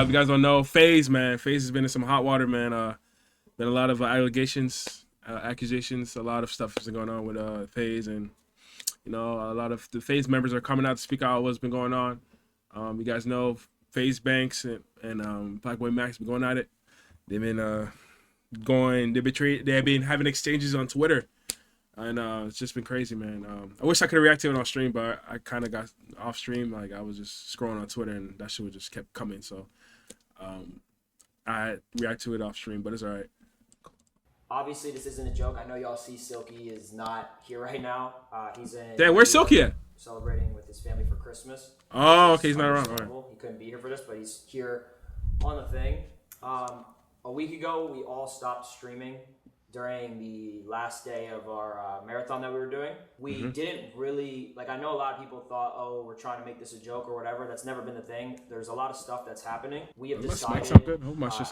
If you guys don't know, Faze, man. Faze has been in some hot water, man. Been a lot of allegations, accusations. A lot of stuff has been going on with Faze, and a lot of the Faze members are coming out to speak out what's been going on. You guys know Faze Banks and Black Boy Max been going at it. They've been they've been having exchanges on Twitter, and it's just been crazy, man. I wish I could react to it on stream, but I kind of got off stream. Like, I was just scrolling on Twitter, and that shit just kept coming. So I react to it off stream, but it's all right. Obviously, this isn't a joke. I know y'all see Silky is not here right now. He's in. Damn, where's Silky at? Celebrating with his family for Christmas. Oh, okay, he's not around. All right. He couldn't be here for this, but he's here on the thing. A week ago, we all stopped streaming during the last day of our marathon that we were doing. We didn't really, I know a lot of people thought, oh, we're trying to make this a joke or whatever. That's never been the thing. There's a lot of stuff that's happening. We have decided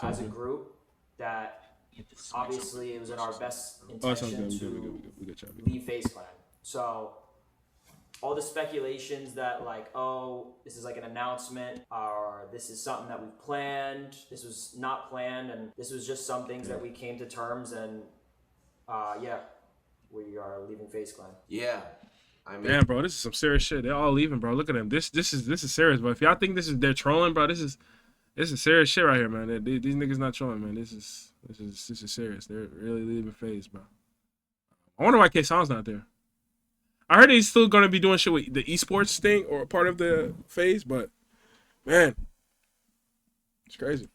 as a group that obviously it was in our best intention to leave Faze Clan. So all the speculations that this is an announcement, or this is something that we planned, this was not planned, and this was just some things that we came to terms, and we are leaving Faze Clan. Yeah. I mean, damn, bro, this is some serious shit. They're all leaving, bro. Look at them. This is serious, bro. If y'all think they're trolling, bro, this is serious shit right here, man. These niggas not trolling, man. This is serious. They're really leaving Faze, bro. I wonder why K-Song's not there. I heard he's still gonna be doing shit with the esports thing or part of the Faze, but man, it's crazy.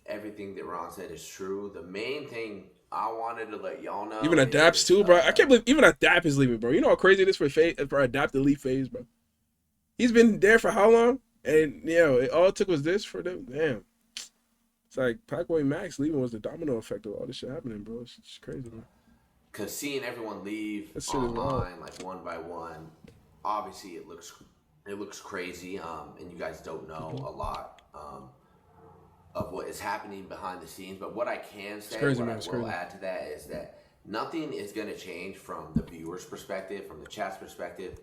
Everything that Ron said is true. The main thing I wanted to let y'all know, even Adapt's too, bro. I can't believe even Adapt is leaving, bro. You know how crazy it is for Adapt to leave Faze, bro. He's been there for how long? And all it took was this for them. Damn, it's like Packboy Max leaving was the domino effect of all this shit happening, bro. It's just crazy, man. Because seeing everyone leave online, one by one, obviously it looks crazy, and you guys don't know a lot of what is happening behind the scenes. But what I can say, add to that is that nothing is going to change from the viewer's perspective, from the chat's perspective,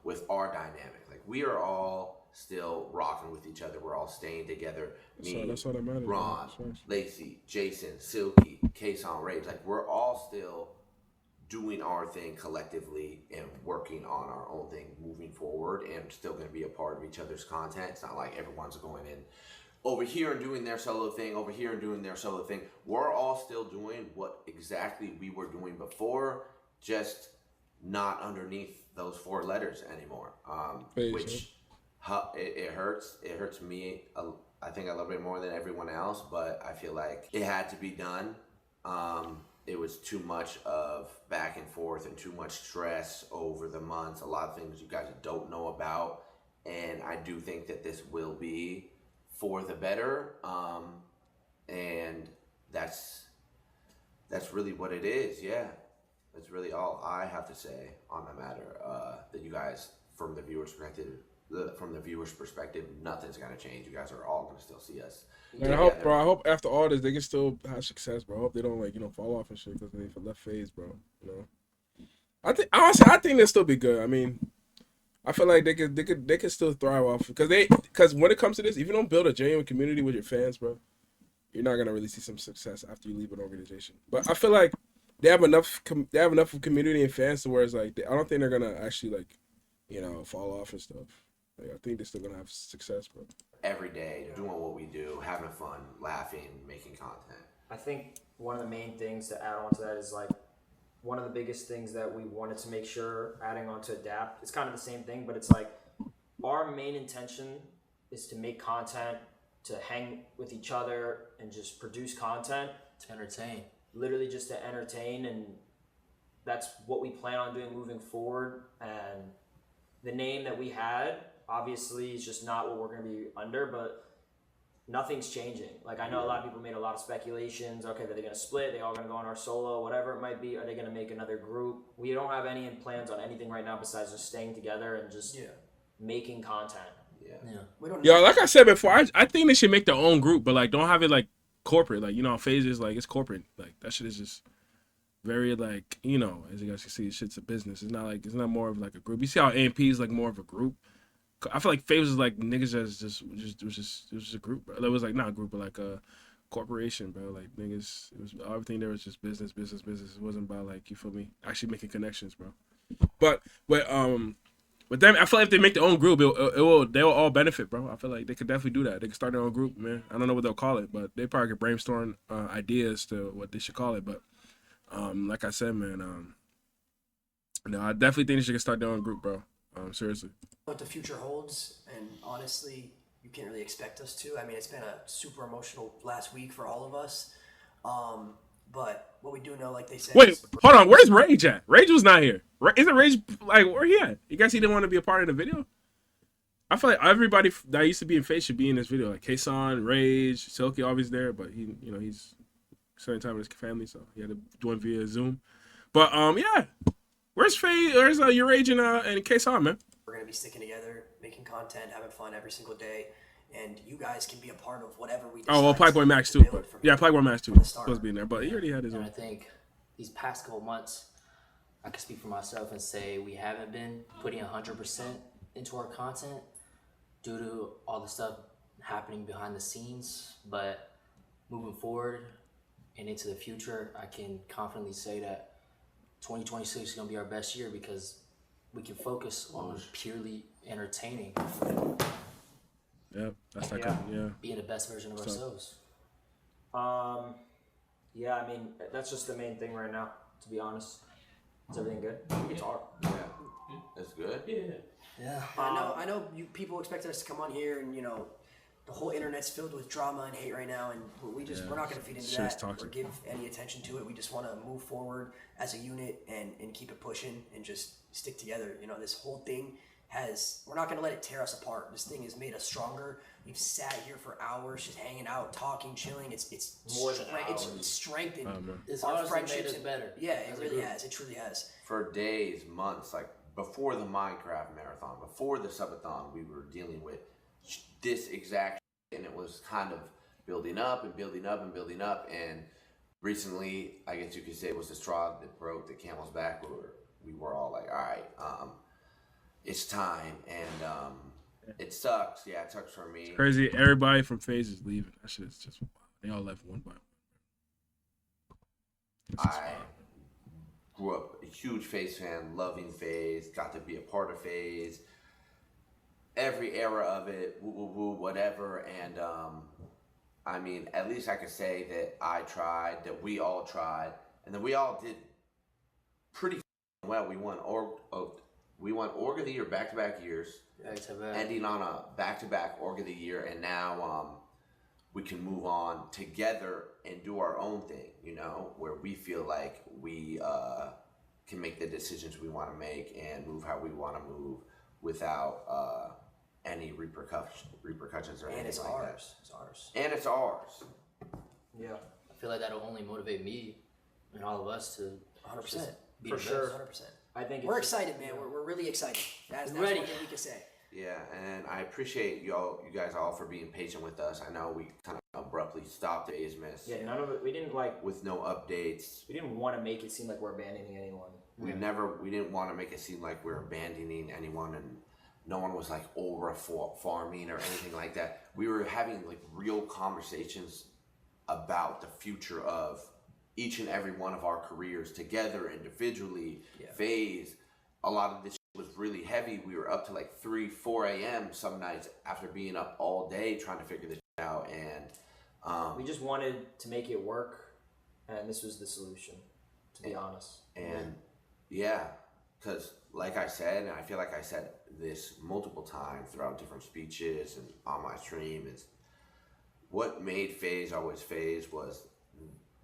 with our dynamic. We are all still rocking with each other. We're all staying together. That's all that matters. Ron, Lacey, Jason, Silky, K-Song, Rage. We're all still doing our thing collectively and working on our own thing moving forward, and still going to be a part of each other's content. It's not like everyone's going in over here and doing their solo thing, over here and doing their solo thing. We're all still doing what exactly we were doing before, just not underneath those 4 letters anymore, which it hurts. It hurts me, I think, a little bit more than everyone else, but I feel like it had to be done. It was too much of back and forth and too much stress over the months, a lot of things you guys don't know about, and I do think that this will be for the better, and that's really what it is. That's really all I have to say on the matter. That you guys, from the viewer's perspective, nothing's gonna change. You guys are all gonna still see us. And I hope after all this they can still have success, bro. I hope they don't fall off and shit because they left Faze, bro. I think they'll still be good. I mean, I feel like they could still thrive off because when it comes to this, if you don't build a genuine community with your fans, bro, you're not gonna really see some success after you leave an organization. But I feel like they have enough of community and fans to where it's I don't think they're gonna actually fall off and stuff. I think they're still gonna have success, bro. Every day, doing what we do, having fun, laughing, making content. I think one of the main things to add on to that is one of the biggest things that we wanted to make sure, adding on to Adapt, it's kind of the same thing, but it's our main intention is to make content, to hang with each other and just produce content. To entertain. Literally just to entertain, and that's what we plan on doing moving forward. And the name that we had, obviously, is just not what we're going to be under, but nothing's changing. I know a lot of people made a lot of speculations. Okay, are they going to split? They all going to go on our solo, whatever it might be. Are they going to make another group? We don't have any plans on anything right now besides just staying together and just making content. Like I said before, I think they should make their own group, but don't have it corporate. Phases, it's corporate. That shit is just very as you guys can see, shit's a business. It's not more of a group. You see how AMP is more of a group. I feel like Faze was like niggas that's it was just a group, bro. It was like not a group, but like a corporation, bro. Like niggas, it was everything there was just business. It wasn't about like, you feel me, actually making connections, bro. But with them, I feel like if they make their own group, they will all benefit, bro. I feel like they could definitely do that. They could start their own group, man. I don't know what they'll call it, but they probably could brainstorm ideas to what they should call it. But like I said, man, no, I definitely think they should start their own group, bro. Seriously. What the future holds, and honestly, you can't really expect us to. I mean, it's been a super emotional last week for all of us. But what we do know, like they said, Wait, hold on. Where's Rage at? Rage was not here. Isn't Rage like where he at? You guys, he didn't want to be a part of the video. I feel like everybody that used to be in Faze should be in this video. Like Kason, Rage, Silky, always there, but he's spending time with his family, so he had to do it via Zoom. But yeah, where's Faze? Where's your Rage and Kason, man? we're going to be sticking together, making content, having fun every single day, and you guys can be a part of whatever we decide. Oh well, Blackboy Max to too. build But from yeah, here. Blackboy Max too. From the Supposed start. to be in there, but he already had his And own. I think these past couple months, I can speak for myself and say we haven't been putting 100% into our content due to all the stuff happening behind the scenes. But moving forward and into the future, I can confidently say that 2026 is going to be our best year because we can focus on purely entertaining, Yeah, that's like Yeah. being the best version of ourselves. Yeah, I mean that's just the main thing right now. To be honest, is everything good? We can talk. Yeah, that's good. Yeah. I know you people expect us to come on here and the whole internet's filled with drama and hate right now, and we're not going to feed into Shit's that or toxic. give any attention to it. We just want to move forward as a unit and keep it pushing and just stick together. This whole thing we're not going to let it tear us apart. This thing has made us stronger. We've sat here for hours just hanging out, talking, chilling. It's More than it's hours. strengthened It's our honestly made friendships us and- better. Yeah, it as a really group. has. It truly has. For days, months, like before the Minecraft marathon, before the subathon, we were dealing with this exact shit, and it was kind of building up and building up and building up. And recently, I guess you could say it was the straw that broke the camel's back. We were all like, all right, it's time. And it sucks. Yeah, it sucks for me. Crazy. Everybody from Faze is leaving. That shit is just wild. They all left one by one. It's just I wild. grew up a huge Faze fan, loving Faze, got to be a part of Faze, every era of it, woo woo woo, whatever. And I mean, at least I could say that I tried, that we all tried, and that we all did pretty well. We won Org of the Year back-to-back years, ending on a back-to-back Org of the Year, and now we can move on together and do our own thing, where we feel like we can make the decisions we want to make and move how we want to move without any repercussions or anything And it's like ours. It's ours. that. And it's ours. Yeah, I feel like that'll only motivate me and all of us to 100%. be For the sure. best. 100%. I think We're it's excited, man. We're really excited. That's Ready. one thing we can say. Yeah, and I appreciate you guys all for being patient with us. I know we kind of abruptly stopped Faze Miss Yeah, none of it. We didn't with no updates. We didn't want to make it seem like we're abandoning anyone. We didn't want to make it seem like we're abandoning anyone, and no one was like over farming or anything like that. We were having like real conversations about the future of each and every one of our careers together, individually. Faze, a lot of this was really heavy. We were up to like 3-4 a.m. some nights after being up all day trying to figure this out, and We just wanted to make it work, and this was the solution. To be honest. And yeah, because like I said, and I feel like I said this multiple times throughout different speeches and on my stream, is what made Faze always Faze was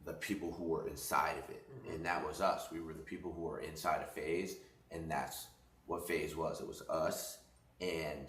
the people who were inside of it. And that was us. We were the people who were inside of Faze, and that's what Faze was. It was us, and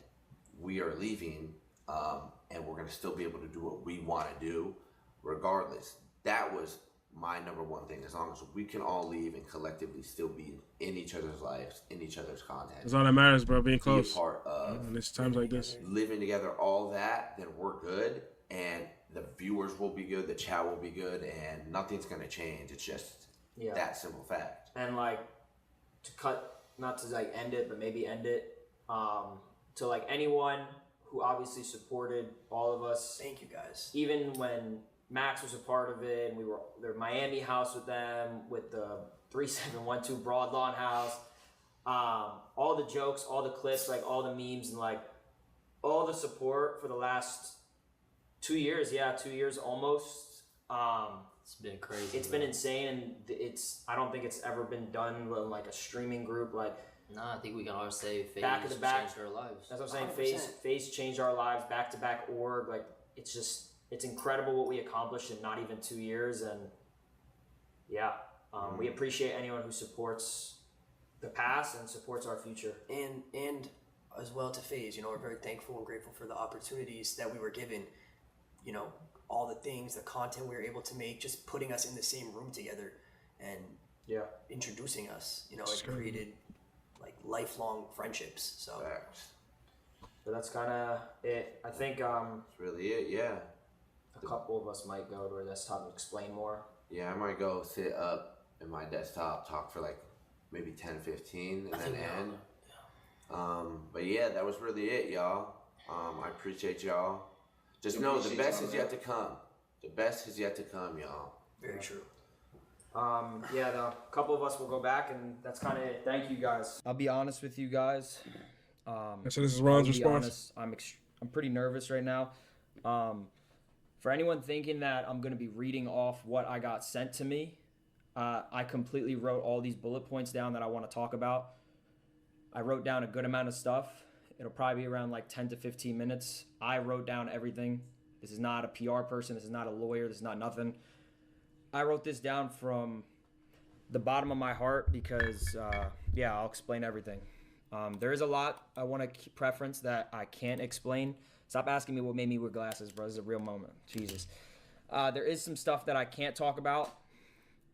we are leaving, and we're going to still be able to do what we want to do regardless. That was my number one thing. As long as we can all leave and collectively still be in each other's lives, in each other's content, That's all that matters, bro. Being be close. a part of And it's times like this. living together, all that, then we're good, and the viewers will be good, the chat will be good, and nothing's going to change. It's just Yeah. that simple fact. And like to cut, not to like end it, but maybe end it. to like anyone who obviously supported all of us. Thank you guys. Even when Max was a part of it, and we were their Miami house with them, with the 3712 Broad Lawn house. All the jokes, all the clips, like all the memes, and like all the support for the last 2 years. Yeah, 2 years almost. It's been crazy. It's been insane, and I don't think it's ever been done in like a streaming group. Like, No, I think we can all say Faze Back of the back. changed our lives. that's what I'm saying. 100%. Faze changed our lives. Back to back org. Like, it's incredible what we accomplished in not even 2 years. And yeah, we appreciate anyone who supports the past and supports our future. And as well to Faze, we're very thankful and grateful for the opportunities that we were given. All the things, the content we were able to make, just putting us in the same room together and Yeah. introducing us. It created like lifelong friendships. So Facts. But that's kind of it. I think That's really it. Yeah. a couple of us might go to our desktop and explain more. Yeah, I might go sit up in my desktop, talk for like maybe 10, 15, and then end. But yeah, that was really it, y'all. I appreciate y'all. Just know the best is yet to come. The best is yet to come, y'all. very true. Yeah, a couple of us will go back, and that's kind of it. Thank you guys. I'll be honest with you guys. So this is Ron's I'll be response. honest, I'm pretty nervous right now. For anyone thinking that I'm going to be reading off what I got sent to me, I completely wrote all these bullet points down that I want to talk about. I wrote down a good amount of stuff. It'll probably be around like 10 to 15 minutes. I wrote down everything. This is not a PR person. This is not a lawyer. This is not nothing. I wrote this down from the bottom of my heart because, I'll explain everything. There is a lot I want to preference that I can't explain. Stop asking me what made me wear glasses, bro. This is a real moment. Jesus. There is some stuff that I can't talk about,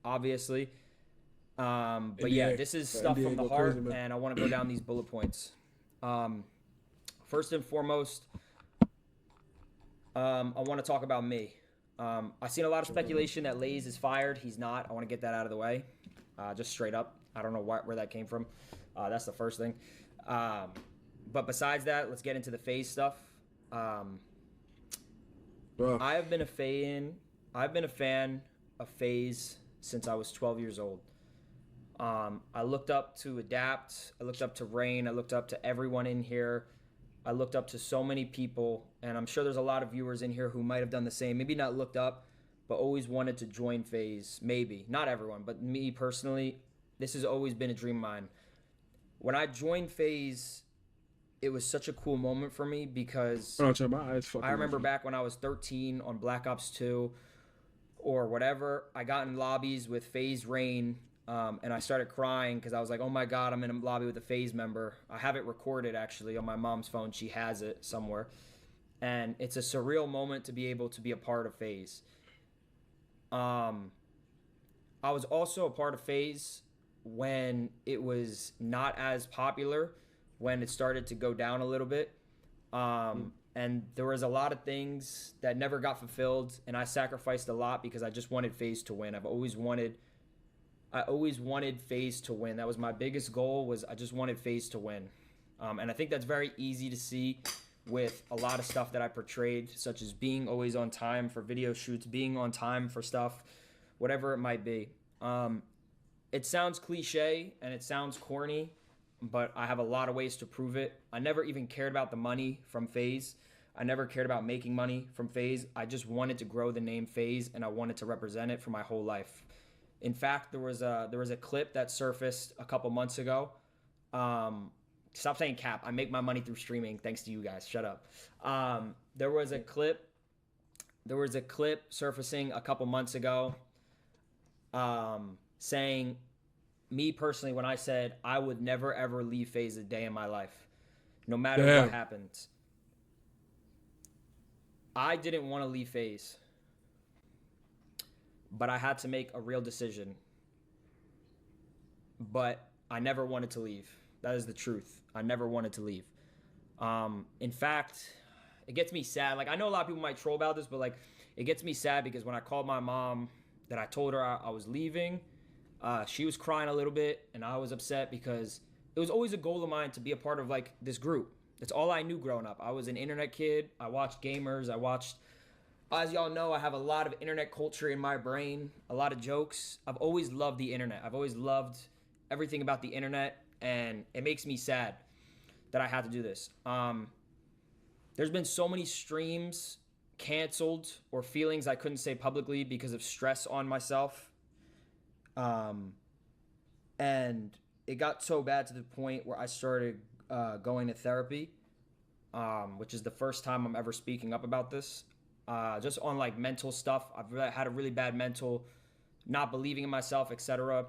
obviously. But yeah, NDA. this is The stuff NDA from the go heart, crazy, man. and I want to go down these bullet points. First and foremost, I want to talk about me. I've seen a lot of speculation that Lays is fired. He's not. I want to get that out of the way, just straight up. I don't know where that came from. That's the first thing. But besides that, let's get into the Faze stuff. Bro, I have been a fan of Faze since I was 12 years old. I looked up to Adapt. I looked up to Rain. I looked up to everyone in here. I looked up to so many people, and I'm sure there's a lot of viewers in here who might have done the same. Maybe not looked up, but always wanted to join Faze. Maybe. Not everyone, but me personally, this has always been a dream of mine. When I joined Faze, it was such a cool moment for me because I don't check my eyes. Fucking I remember back when I was 13 on Black Ops 2 or whatever, I got in lobbies with Faze Rain, and I started crying because I was like, oh my God, I'm in a lobby with a Faze member. I have it recorded actually on my mom's phone. She has it somewhere. And it's a surreal moment to be able to be a part of Faze. I was also a part of Faze when it was not as popular, when it started to go down a little bit. And there was a lot of things that never got fulfilled, and I sacrificed a lot because I just wanted Faze to win. I always wanted Faze to win. That was my biggest goal, was I just wanted Faze to win. And I think that's very easy to see with a lot of stuff that I portrayed, such as being always on time for video shoots, being on time for stuff, whatever it might be. It sounds cliche and it sounds corny, but I have a lot of ways to prove it. I never even cared about the money from Faze. I never cared about making money from Faze. I just wanted to grow the name Faze, and I wanted to represent it for my whole life. In fact, there was a clip that surfaced a couple months ago. Stop saying cap. I make my money through streaming. Thanks to you guys. Shut up. There was a clip surfacing a couple months ago, saying, me personally, when I said I would never ever leave Faze a day in my life, no matter Damn. what happens. I didn't want to leave Faze, but I had to make a real decision. But I never wanted to leave. That is the truth. I never wanted to leave. In fact, it gets me sad. Like, I know a lot of people might troll about this, but like, it gets me sad because when I called my mom that I told her I was leaving, she was crying a little bit, and I was upset because it was always a goal of mine to be a part of like this group. It's all I knew growing up. I was an internet kid. I watched gamers. As y'all know, I have a lot of internet culture in my brain, a lot of jokes. I've always loved the internet. I've always loved everything about the internet, and it makes me sad that I had to do this. There's been so many streams canceled or feelings I couldn't say publicly because of stress on myself. And it got so bad to the point where I started going to therapy, which is the first time I'm ever speaking up about this. Just on like mental stuff. I've had a really bad mental, not believing in myself, etc.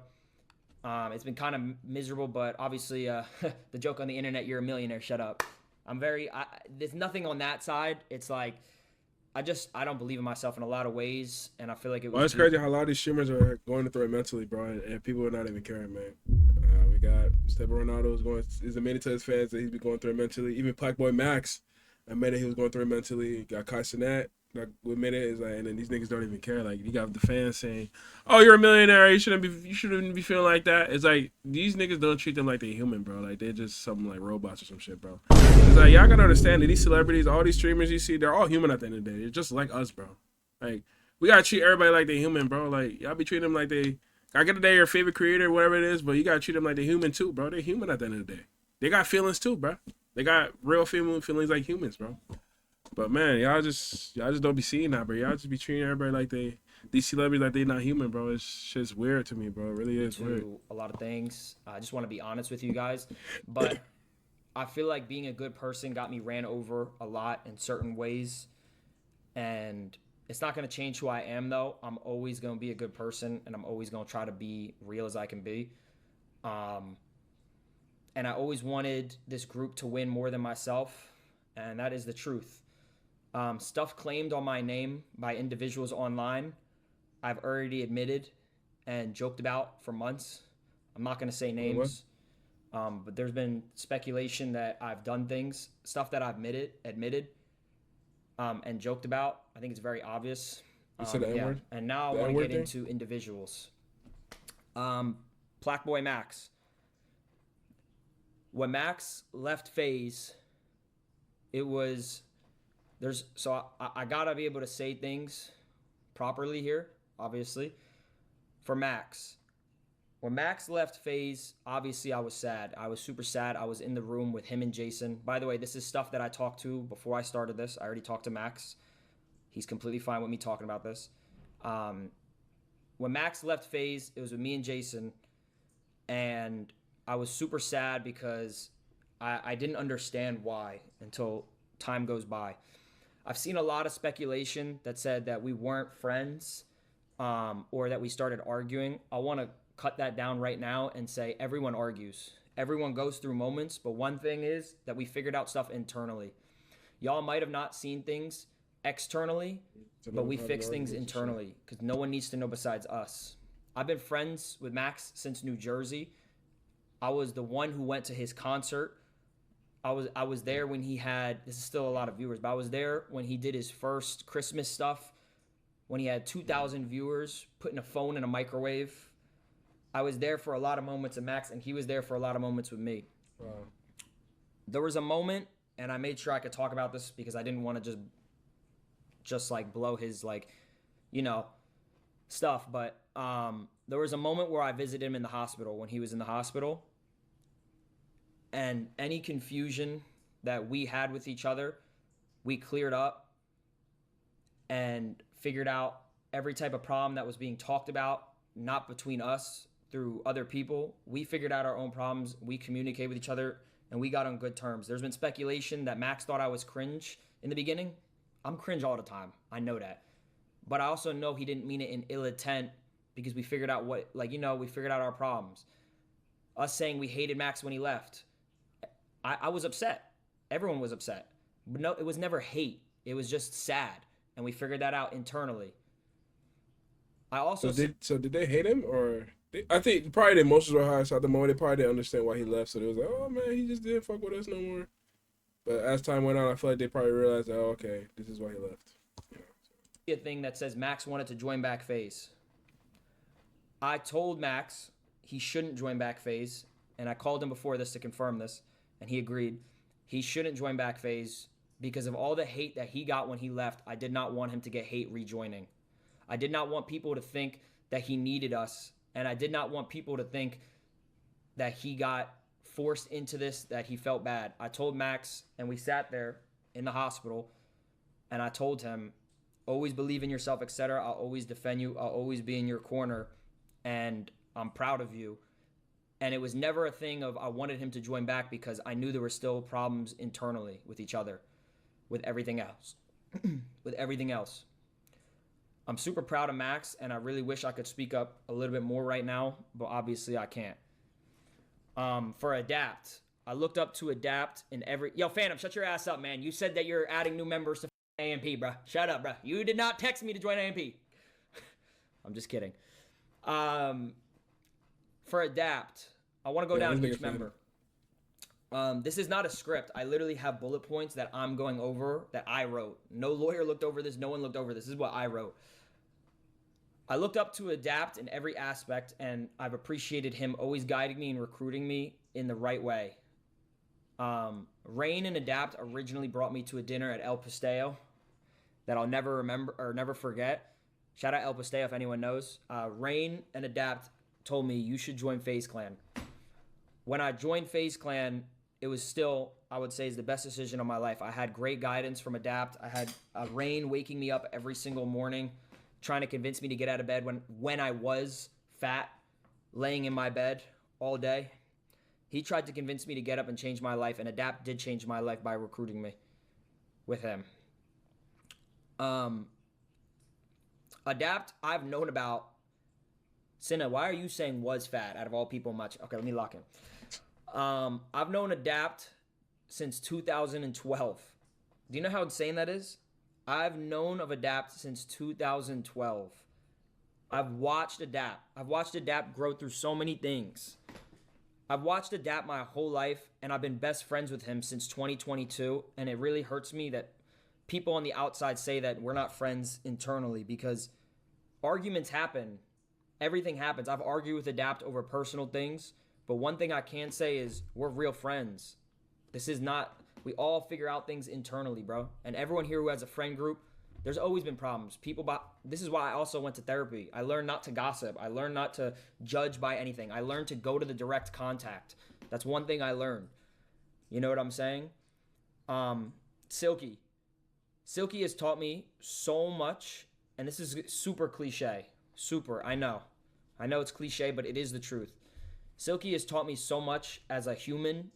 It's been kind of miserable, but obviously the joke on the internet, you're a millionaire, shut up. There's nothing on that side. It's like, I don't believe in myself in a lot of ways, and I feel like it was. Well, it's crazy how a lot of these streamers are going through it mentally, bro, and people are not even caring, man. We got Stephen Ronaldo is admitted to his fans that he's been going through it mentally. Even Blackboy Max admitted he was going through it mentally. Got Kai Cenat that admitted is like, and then these niggas don't even care. Like, you got the fans saying, "Oh, you're a millionaire. You shouldn't be feeling like that." It's like these niggas don't treat them like they're human, bro. Like they're just something like robots or some shit, bro. It's like y'all gotta understand that these celebrities, all these streamers you see, they're all human at the end of the day. They're just like us, bro. Like we gotta treat everybody like they're human, bro. Like y'all be treating them like they. I get that they're your favorite creator, whatever it is, but you gotta treat them like they're human too, bro. They're human at the end of the day. They got feelings too, bro. They got real feelings like humans, bro. But man, y'all just don't be seeing that, bro. Y'all just be treating everybody like these celebrities like they not human, bro. It's just weird to me, bro. It really is weird. A lot of things. I just want to be honest with you guys, but I feel like being a good person got me ran over a lot in certain ways, and it's not going to change who I am, though. I'm always going to be a good person, and I'm always going to try to be real as I can be. And I always wanted this group to win more than myself, and that is the truth. Stuff claimed on my name by individuals online, I've already admitted and joked about for months. I'm not going to say names, but there's been speculation that I've done things, stuff that I've admitted, and joked about. I think it's very obvious. You said the N-word? And now I want to get into individuals. Blackboy Max. When Max left Faze, it was... I gotta be able to say things properly here, obviously. For Max, when Max left Faze, obviously I was sad. I was super sad. I was in the room with him and Jason. By the way, this is stuff that I talked to before I started this. I already talked to Max. He's completely fine with me talking about this. When Max left Faze, it was with me and Jason, and I was super sad because I didn't understand why until time goes by. I've seen a lot of speculation that said that we weren't friends or that we started arguing. I want to cut that down right now and say everyone argues. Everyone goes through moments, but one thing is that we figured out stuff internally. Y'all might have not seen things externally, but we fix things internally because no one needs to know besides us. I've been friends with Max since New Jersey. I was the one who went to his concert. I was there when he had, this is still a lot of viewers, but I was there when he did his first Christmas stuff, when he had 2,000 viewers, putting a phone in a microwave. I was there for a lot of moments with Max, and he was there for a lot of moments with me. Wow. There was a moment, and I made sure I could talk about this because I didn't want to just like blow his like, stuff. But there was a moment where I visited him in the hospital when he was in the hospital. And any confusion that we had with each other, we cleared up and figured out every type of problem that was being talked about, not between us, through other people. We figured out our own problems. We communicated with each other, and we got on good terms. There's been speculation that Max thought I was cringe in the beginning. I'm cringe all the time. I know that. But I also know he didn't mean it in ill intent because we figured out we figured out our problems. Us saying we hated Max when he left. I was upset. Everyone was upset. But no, it was never hate. It was just sad. And we figured that out internally. I also... So did they hate him? Or... I think probably the emotions were high, so at the moment they probably didn't understand why he left. So they was like, oh man, he just didn't fuck with us no more. But as time went on, I feel like they probably realized that, oh, okay, this is why he left. A thing that says Max wanted to join back Faze. I told Max he shouldn't join back Faze, and I called him before this to confirm this, and he agreed. he shouldn't join back Faze because of all the hate that he got when he left. I did not want him to get hate rejoining. I did not want people to think that he needed us, and I did not want people to think that he got forced into this, that he felt bad. I told Max, and we sat there in the hospital, and I told him, always believe in yourself, etc. I'll always defend you. I'll always be in your corner, and I'm proud of you. And it was never a thing of I wanted him to join back because I knew there were still problems internally with each other, with everything else. With everything else. I'm super proud of Max, and I really wish I could speak up a little bit more right now, but obviously I can't. For Adapt, I looked up to Adapt in every... Yo, Phantom, shut your ass up, man. You said that you're adding new members to AMP, bro. Shut up, bro. You did not text me to join AMP. I'm just kidding. For Adapt, I want to go down each member. This is not a script. I literally have bullet points that I'm going over that I wrote. No lawyer looked over this. No one looked over this. This is what I wrote. I looked up to Adapt in every aspect, and I've appreciated him always guiding me and recruiting me in the right way. Rain and Adapt originally brought me to a dinner at El Pastel that I'll never remember or never forget. Shout out El Pastel if anyone knows. Rain and Adapt told me you should join Faze Clan. When I joined Faze Clan, it was still, I would say, is the best decision of my life. I had great guidance from Adapt. I had Rain waking me up every single morning, trying to convince me to get out of bed when I was fat, laying in my bed all day. He tried to convince me to get up and change my life, and Adapt did change my life by recruiting me with him. Adapt, I've known about. Cinna, why are you saying was fat out of all people much? Okay, let me lock in. I've known Adapt since 2012. Do you know how insane that is? I've known of Adapt since 2012. I've watched Adapt. I've watched Adapt grow through so many things. I've watched Adapt my whole life, and I've been best friends with him since 2022, and it really hurts me that people on the outside say that we're not friends internally because arguments happen. Everything happens. I've argued with Adapt over personal things, but one thing I can say is we're real friends. This is not... We all figure out things internally, bro. And everyone here who has a friend group, there's always been problems. This is why I also went to therapy. I learned not to gossip. I learned not to judge by anything. I learned to go to the direct contact. That's one thing I learned. You know what I'm saying? Silky. Silky has taught me so much, and this is super cliche. Super, I know. I know it's cliche, but it is the truth. Silky has taught me so much as a human,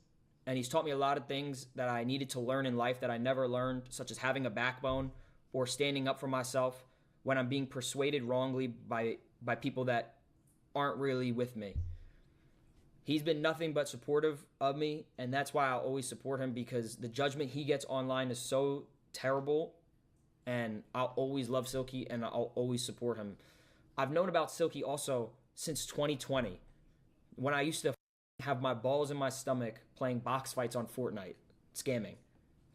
and he's taught me a lot of things that I needed to learn in life that I never learned, such as having a backbone or standing up for myself when I'm being persuaded wrongly by people that aren't really with me. He's been nothing but supportive of me, and that's why I'll always support him because the judgment he gets online is so terrible, and I'll always love Silky, and I'll always support him. I've known about Silky also since 2020, when I used to have my balls in my stomach playing box fights on Fortnite. Scamming.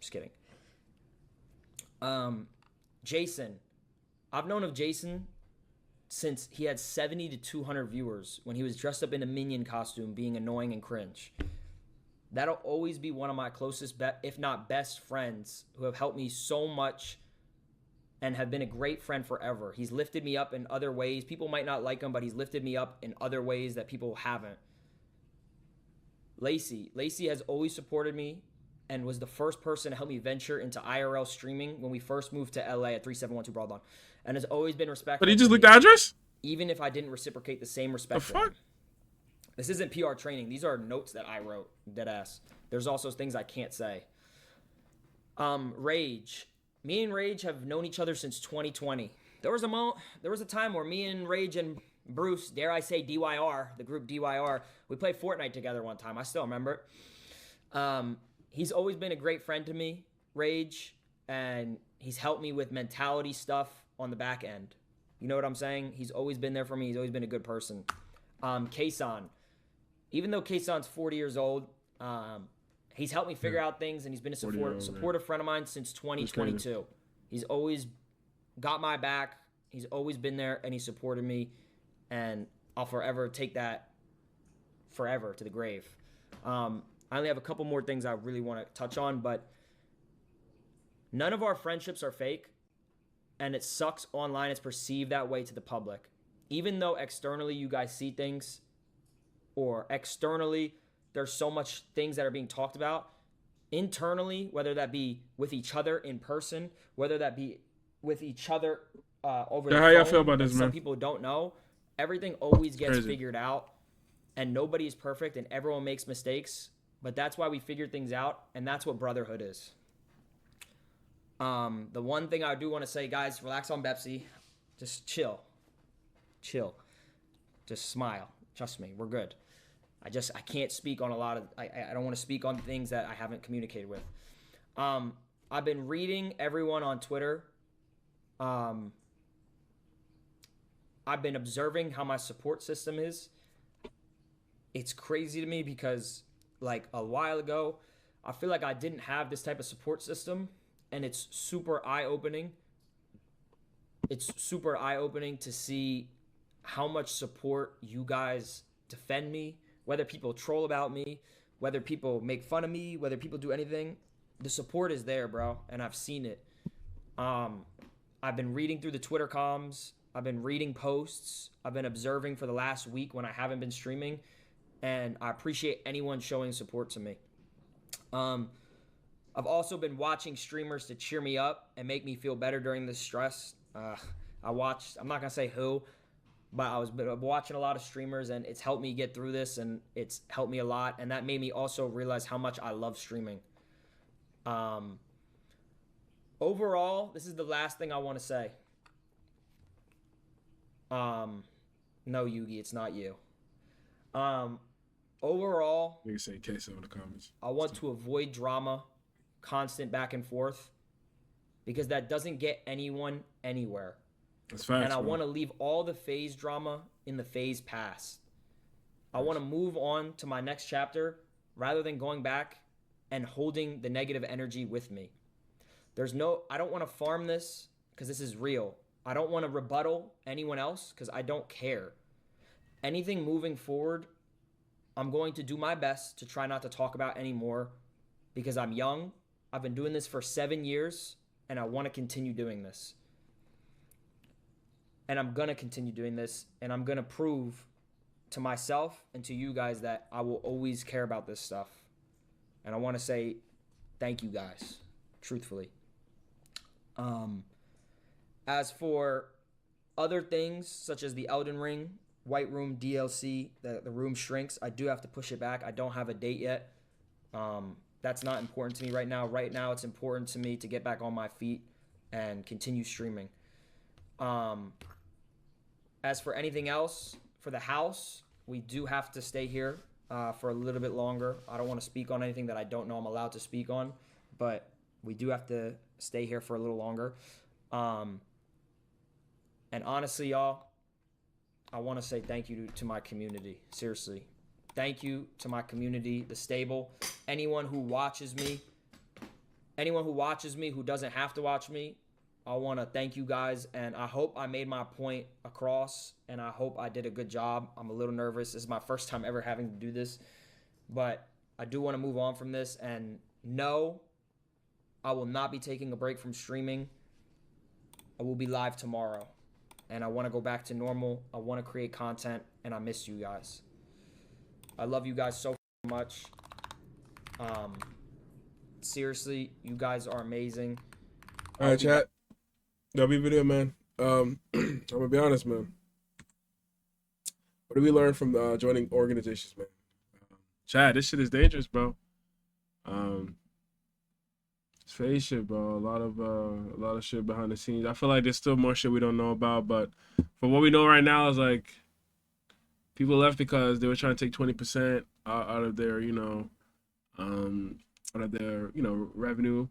Just kidding. Jason. I've known of Jason since he had 70 to 200 viewers when he was dressed up in a minion costume being annoying and cringe. That'll always be one of my closest, if not best friends who have helped me so much and have been a great friend forever. He's lifted me up in other ways. People might not like him, but he's lifted me up in other ways that people haven't. Lacey. Lacey has always supported me and was the first person to help me venture into IRL streaming when we first moved to LA at 3712 Broadlawn, and has always been respectful. But he just leaked the address? Even if I didn't reciprocate the same respect. The fuck? This isn't PR training. These are notes that I wrote, deadass. There's also things I can't say. Rage. Me and Rage have known each other since 2020. There was a time where me and Rage and Bruce, dare I say DYR, the group DYR, we played Fortnite together one time. I still remember it. He's always been a great friend to me, Rage, and he's helped me with mentality stuff on the back end. You know what I'm saying? He's always been there for me. He's always been a good person. Kason. Even though Kason's 40 years old, he's helped me figure out things, and he's been a supportive friend of mine since 2022. He's always got my back. He's always been there, and he supported me, and I'll forever take that forever to the grave. I only have a couple more things I really want to touch on, but none of our friendships are fake, and it sucks online. It's perceived that way to the public. Even though externally you guys see things, or externally there's so much things that are being talked about, internally, whether that be with each other in person, whether that be with each other over the How phone, y'all feel about that this, man? some people don't know, everything always gets Crazy. figured out, and nobody is perfect, and everyone makes mistakes. But that's why we figure things out, and that's what brotherhood is. The one thing I do want to say, guys, relax on Pepsi. Just chill. Just smile. Trust me, we're good. I can't speak on a lot of, I don't want to speak on things that I haven't communicated with. I've been reading everyone on Twitter. I've been observing how my support system is. It's crazy to me because like a while ago, I feel like I didn't have this type of support system, and it's super eye-opening. It's super eye-opening to see how much support you guys defend me, whether people troll about me, whether people make fun of me, whether people do anything. The support is there, bro, and I've seen it. I've been reading through the Twitter comms. I've been reading posts. I've been observing for the last week when I haven't been streaming, and I appreciate anyone showing support to me. I've also been watching streamers to cheer me up and make me feel better during this stress. I'm not going to say who, but I've been watching a lot of streamers, and it's helped me get through this, and it's helped me a lot, and that made me also realize how much I love streaming. Overall, this is the last thing I want to say. No, Yugi, it's not you. Overall, You can say queso in the comments. I want to avoid drama, constant back and forth, because that doesn't get anyone anywhere. That's facts, And I bro. want to leave all the Faze drama in the Faze past. I want to move on to my next chapter rather than going back and holding the negative energy with me. I don't want to farm this because this is real. I don't want to rebuttal anyone else because I don't care. Anything moving forward, I'm going to do my best to try not to talk about anymore because I'm young. I've been doing this for 7 years, and I want to continue doing this. And I'm going to continue doing this, and I'm going to prove to myself and to you guys that I will always care about this stuff. And I want to say thank you guys, truthfully. As for other things, such as the Elden Ring, White Room DLC, the room shrinks, I do have to push it back. I don't have a date yet. That's not important to me right now. Right now, it's important to me to get back on my feet and continue streaming. As for anything else, for the house, we do have to stay here for a little bit longer. I don't want to speak on anything that I don't know I'm allowed to speak on, but we do have to stay here for a little longer. And honestly, y'all, I want to say thank you to my community. Seriously. Thank you to my community, the stable, anyone who watches me who doesn't have to watch me. I want to thank you guys, and I hope I made my point across, and I hope I did a good job. I'm a little nervous. This is my first time ever having to do this, but I do want to move on from this, and no, I will not be taking a break from streaming. I will be live tomorrow, and I want to go back to normal. I want to create content, and I miss you guys. I love you guys so much. Seriously, you guys are amazing. All right, chat. That'll be video, man. I'm gonna be honest, man. What do we learn from joining organizations, man? Chad, this shit is dangerous, bro. It's Faze shit, bro. A lot of shit behind the scenes. I feel like there's still more shit we don't know about, but from what we know right now is like people left because they were trying to take 20% out of their, revenue.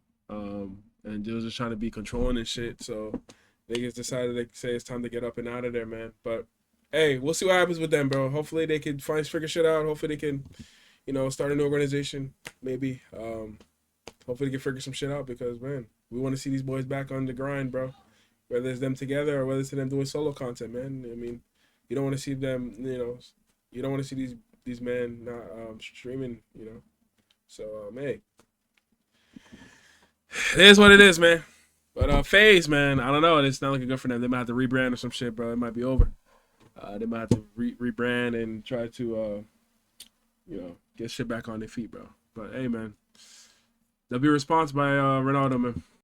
And they was just trying to be controlling and shit. So they just decided to say it's time to get up and out of there, man. But hey, we'll see what happens with them, bro. Hopefully they can figure shit out. Hopefully they can, start an organization. Maybe. Hopefully they can figure some shit out because, man, we want to see these boys back on the grind, bro. Whether it's them together or whether it's them doing solo content, man. I mean, you don't want to see them, you don't want to see these men not streaming, So hey, it is what it is, man. But Faze, man, I don't know. It's not looking good for them. They might have to rebrand or some shit, bro. It might be over. They might have to rebrand and try to, get shit back on their feet, bro. But hey, man, they'll be responsible by Ronaldo, man.